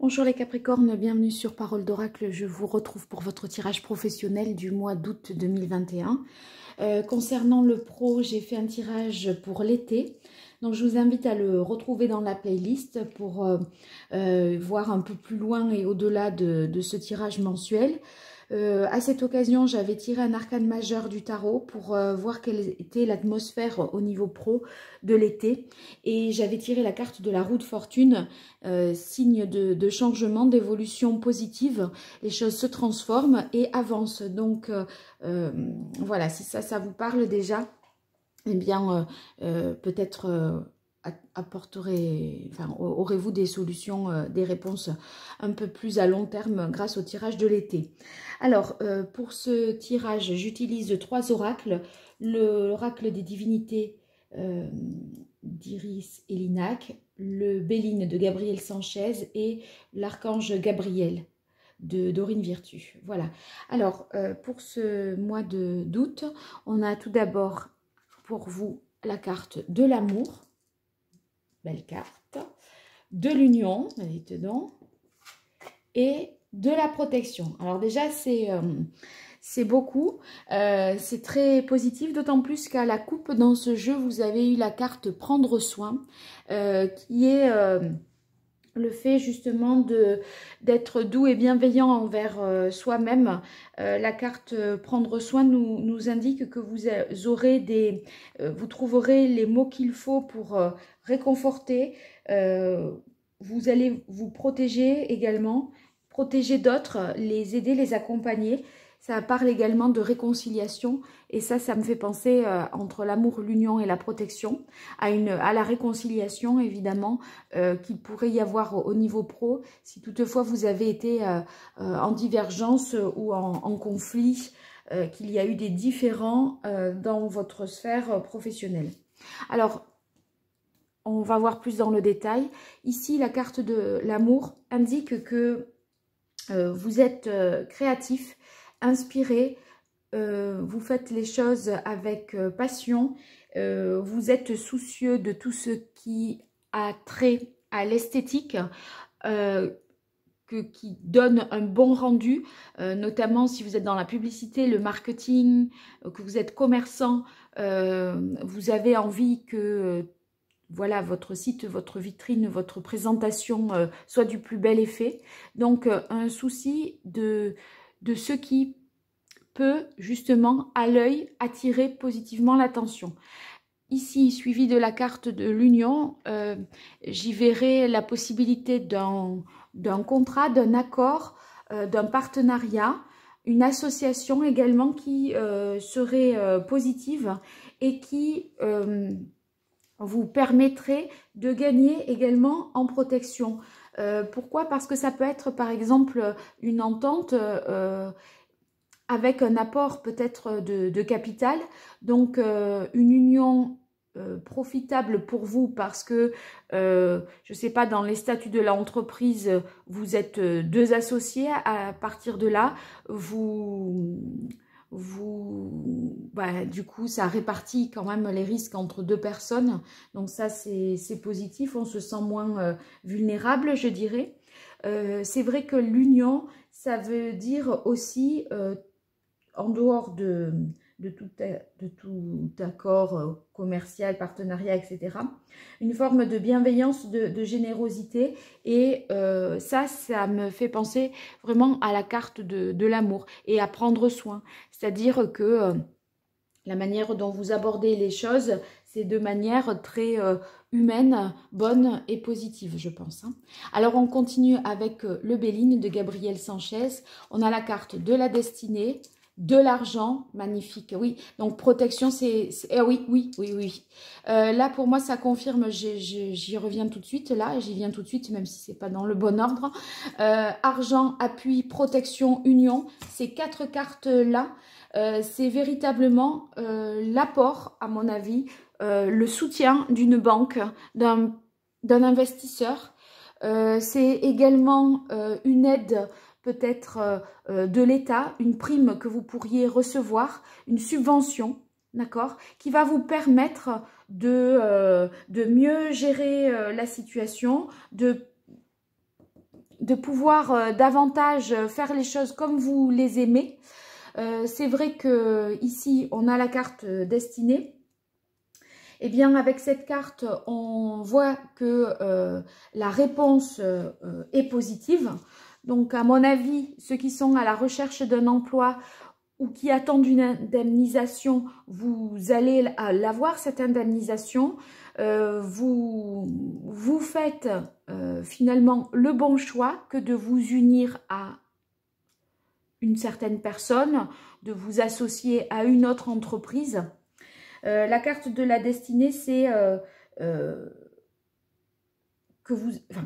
Bonjour les Capricornes, bienvenue sur Parole d'Oracle. Je vous retrouve pour votre tirage professionnel du mois d'août 2021. Concernant le pro, j'ai fait un tirage pour l'été. Donc je vous invite à le retrouver dans la playlist pour voir un peu plus loin et au-delà de ce tirage mensuel. À cette occasion, j'avais tiré un arcane majeur du tarot pour voir quelle était l'atmosphère au niveau pro de l'été. Et j'avais tiré la carte de la roue de fortune, signe de changement, d'évolution positive. Les choses se transforment et avancent. Donc voilà, si ça vous parle déjà, eh bien peut-être aurez-vous des solutions, des réponses un peu plus à long terme grâce au tirage de l'été. Alors, pour ce tirage, j'utilise 3 oracles. L'oracle des divinités d'Iris et Linac, le Béline de Gabriel Sanchez et l'archange Gabriel de Dorine Virtue. Voilà. Alors, pour ce mois d'août, on a tout d'abord pour vous la carte de l'amour. Belle carte, de l'union, elle est dedans, et de la protection. Alors déjà, c'est beaucoup, c'est très positif, d'autant plus qu'à la coupe dans ce jeu, vous avez eu la carte prendre soin, qui est le fait justement d'être doux et bienveillant envers soi-même. La carte prendre soin nous indique que vous aurez vous trouverez les mots qu'il faut pour réconforter. Vous allez vous protéger également, protéger d'autres, les aider, les accompagner. Ça parle également de réconciliation et ça me fait penser entre l'amour, l'union et la protection, à la réconciliation évidemment qu'il pourrait y avoir au niveau pro si toutefois vous avez été en divergence ou en conflit, qu'il y a eu des différends dans votre sphère professionnelle. Alors, on va voir plus dans le détail. Ici, la carte de l'amour indique que vous êtes créatif, inspiré, vous faites les choses avec passion, vous êtes soucieux de tout ce qui a trait à l'esthétique, qui donne un bon rendu, notamment si vous êtes dans la publicité, le marketing, que vous êtes commerçant, vous avez envie que voilà, votre site, votre vitrine, votre présentation soit du plus bel effet. Donc, un souci de ce qui peut justement à l'œil attirer positivement l'attention. Ici, suivi de la carte de l'union, j'y verrai la possibilité d'un contrat, d'un accord, d'un partenariat, une association également qui serait positive et qui vous permettrait de gagner également en protection. Pourquoi? Parce que ça peut être par exemple une entente avec un apport peut-être de capital, donc une union profitable pour vous parce que, je ne sais pas, dans les statuts de l'entreprise, vous êtes 2 associés. À partir de là, du coup, ça répartit quand même les risques entre 2 personnes. Donc ça, c'est positif, on se sent moins vulnérable, je dirais. C'est vrai que l'union, ça veut dire aussi, en dehors de tout accord commercial, partenariat, etc., une forme de bienveillance, de générosité. Et ça me fait penser vraiment à la carte de l'amour et à prendre soin. C'est-à-dire que la manière dont vous abordez les choses, c'est de manière très humaine, bonne et positive, je pense. Alors, on continue avec le Béline de Gabriel Sanchez. On a la carte de la destinée, de l'argent, magnifique, oui. Donc, protection, oui. Là, pour moi, ça confirme, j'y reviens tout de suite, là, j'y viens tout de suite, même si c'est pas dans le bon ordre. Argent, appui, protection, union, ces 4 cartes-là, c'est véritablement l'apport, à mon avis, le soutien d'une banque, d'un investisseur. C'est également une aide peut-être de l'État, une prime que vous pourriez recevoir, une subvention, d'accord, qui va vous permettre de mieux gérer la situation, de de pouvoir davantage faire les choses comme vous les aimez. C'est vrai que ici on a la carte destinée. Eh bien, avec cette carte, on voit que la réponse est positive. Donc, à mon avis, ceux qui sont à la recherche d'un emploi ou qui attendent une indemnisation, vous allez l'avoir, cette indemnisation. Vous faites finalement le bon choix que de vous unir à une certaine personne, de vous associer à une autre entreprise. La carte de la destinée, c'est que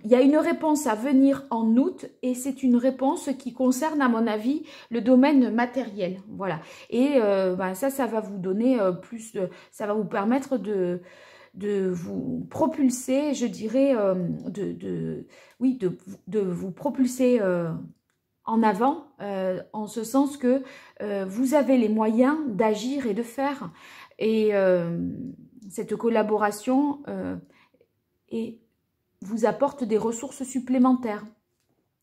il y a une réponse à venir en août et c'est une réponse qui concerne, à mon avis, le domaine matériel. Voilà. Et ça va vous donner ça va vous permettre de vous propulser, je dirais, de vous propulser en avant, en ce sens que vous avez les moyens d'agir et de faire. Et cette collaboration vous apporte des ressources supplémentaires.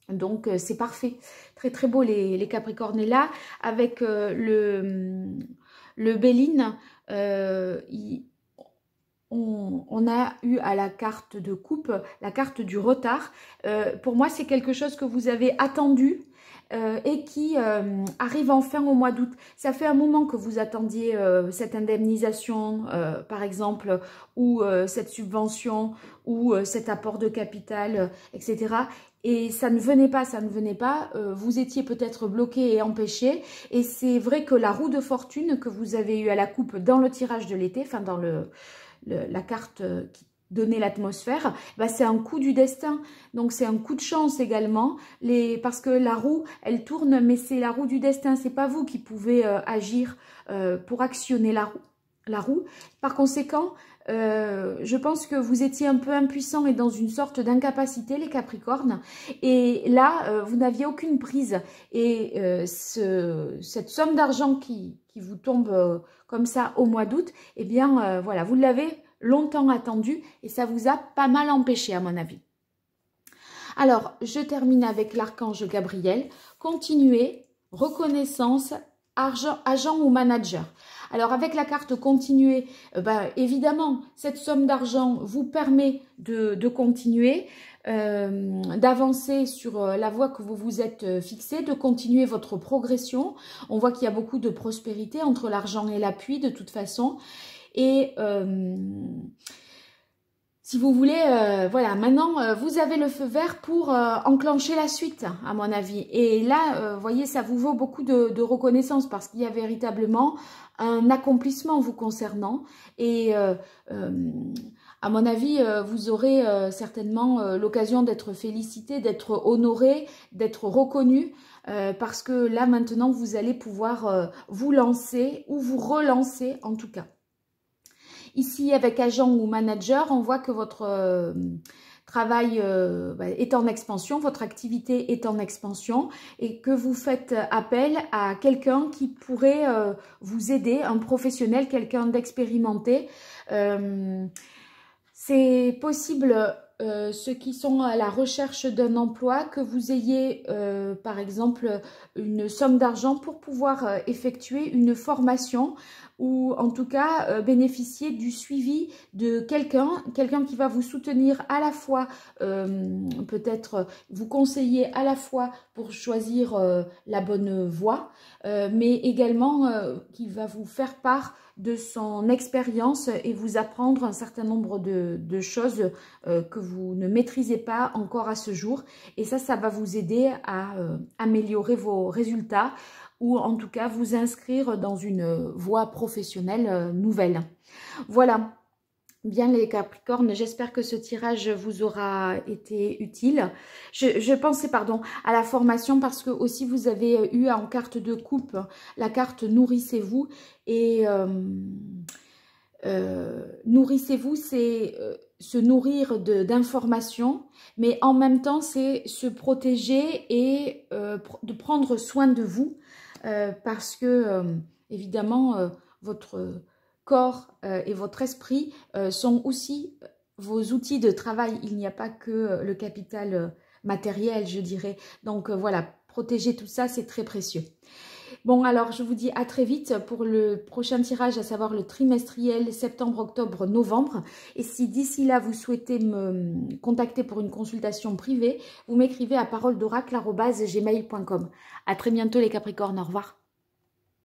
Donc, c'est parfait. Très, très beau les Capricornes. Et là, avec le Béline, on a eu à la carte de coupe, la carte du retard. Pour moi, c'est quelque chose que vous avez attendu et qui arrive enfin au mois d'août. Ça fait un moment que vous attendiez cette indemnisation, par exemple, ou cette subvention, ou cet apport de capital, etc. Et ça ne venait pas, ça ne venait pas. Vous étiez peut-être bloqué et empêché. Et c'est vrai que la roue de fortune que vous avez eue à la coupe dans le tirage de l'été, enfin dans la carte qui donnait l'atmosphère, c'est un coup du destin. Donc c'est un coup de chance également, parce que la roue, elle tourne, mais c'est la roue du destin. C'est pas vous qui pouvez agir pour actionner la roue. Par conséquent, je pense que vous étiez un peu impuissant et dans une sorte d'incapacité, les Capricornes. Et là, vous n'aviez aucune prise. Et cette somme d'argent qui vous tombe comme ça au mois d'août, eh bien, voilà, vous l'avez longtemps attendu et ça vous a pas mal empêché, à mon avis. Alors, je termine avec l'archange Gabriel. Continuez, reconnaissance, agent ou manager. Alors, avec la carte continuer, évidemment, cette somme d'argent vous permet de continuer, d'avancer sur la voie que vous vous êtes fixée, de continuer votre progression. On voit qu'il y a beaucoup de prospérité entre l'argent et l'appui, de toute façon. Et si vous voulez, voilà, maintenant, vous avez le feu vert pour enclencher la suite, à mon avis. Et là, vous voyez, ça vous vaut beaucoup de reconnaissance parce qu'il y a véritablement un accomplissement vous concernant. Et à mon avis, vous aurez certainement l'occasion d'être félicité, d'être honoré, d'être reconnu. Parce que là, maintenant, vous allez pouvoir vous lancer ou vous relancer, en tout cas. Ici, avec agent ou manager, on voit que votre travail est en expansion, votre activité est en expansion et que vous faites appel à quelqu'un qui pourrait vous aider, un professionnel, quelqu'un d'expérimenté. C'est possible, ceux qui sont à la recherche d'un emploi, que vous ayez par exemple une somme d'argent pour pouvoir effectuer une formation ou en tout cas bénéficier du suivi de quelqu'un qui va vous soutenir à la fois, peut-être vous conseiller à la fois pour choisir la bonne voie, mais également qui va vous faire part de son expérience et vous apprendre un certain nombre de choses que vous ne maîtrisez pas encore à ce jour. Et ça va vous aider à améliorer vos résultats ou en tout cas vous inscrire dans une voie professionnelle nouvelle. Voilà. Bien les Capricornes, j'espère que ce tirage vous aura été utile. Je pensais à la formation parce que aussi vous avez eu en carte de coupe la carte nourrissez-vous et nourrissez-vous, c'est se nourrir d'informations, mais en même temps c'est se protéger et de prendre soin de vous parce que évidemment votre corps et votre esprit sont aussi vos outils de travail. Il n'y a pas que le capital matériel, je dirais. Donc voilà, protéger tout ça, c'est très précieux. Bon, alors je vous dis à très vite pour le prochain tirage, à savoir le trimestriel septembre, octobre, novembre. Et si d'ici là, vous souhaitez me contacter pour une consultation privée, vous m'écrivez à paroledoracle@gmail.com. À très bientôt les Capricornes, au revoir.